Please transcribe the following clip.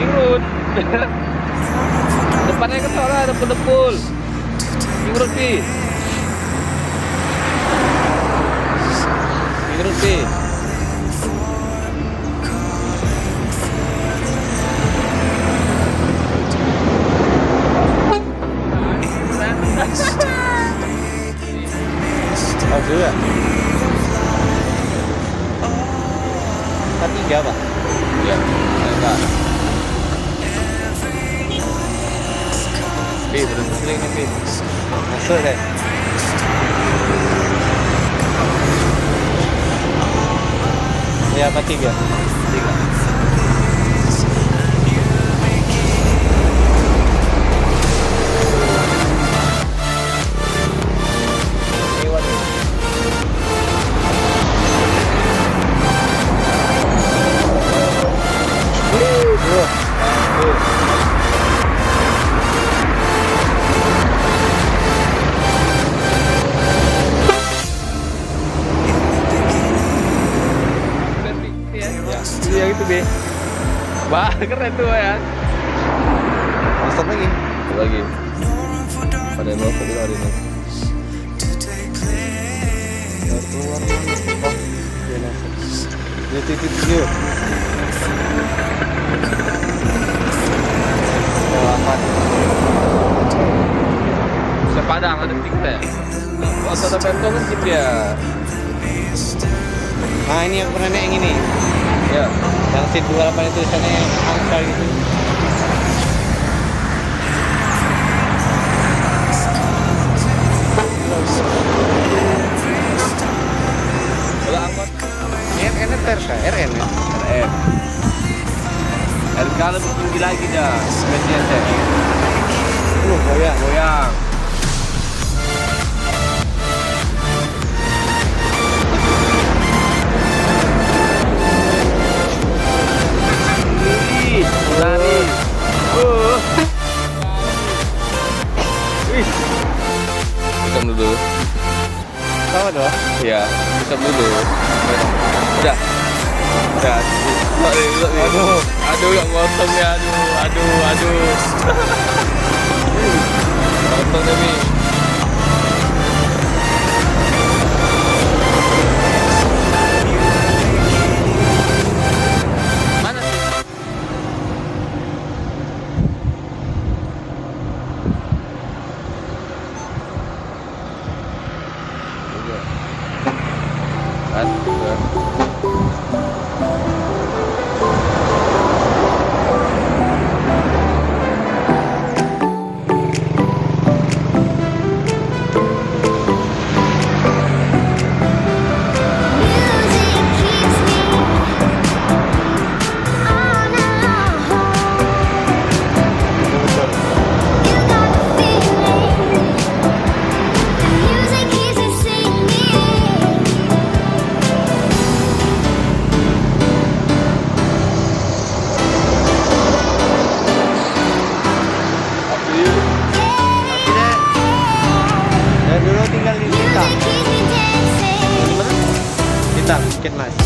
Ingrut. Depannya ke sana ada pedepul. Ingrut Pi. Ingrut Pi. Bagus ya. K3 Pak? Ya, enggak. Pi, berhenti sering nih Pi. Masuk deh. Ya K3. 3. Iya gitu Bi. Wah keren tuh ya. Masuk lagi. Lagi. Pada mau ke hari ini. Keluar mana? Oh, dia masuk. Dia titik dia. Lewat. Bisa Padang ada tiketnya. Oh, ada Pemko kan sip ya. Nah ini yang pernah yang ini. Ya. Yang seat 28 itu tulisannya angka gitu. Kalau angkot RN Terka, RN ya? RN. RK lebih tinggi lagi dah. Spesial teh. Goyang. Goyang. Lari. Wih. Hitam dulu. Sama doang. Iya, hitam dulu. Udah. Udah. Aduh. Aduh, yang ngotong ya. Aduh. Ngotong deh, Mi. Mana sih? Kan? Dan dulu tinggal di Bintang. Bintang, Bukit Mas.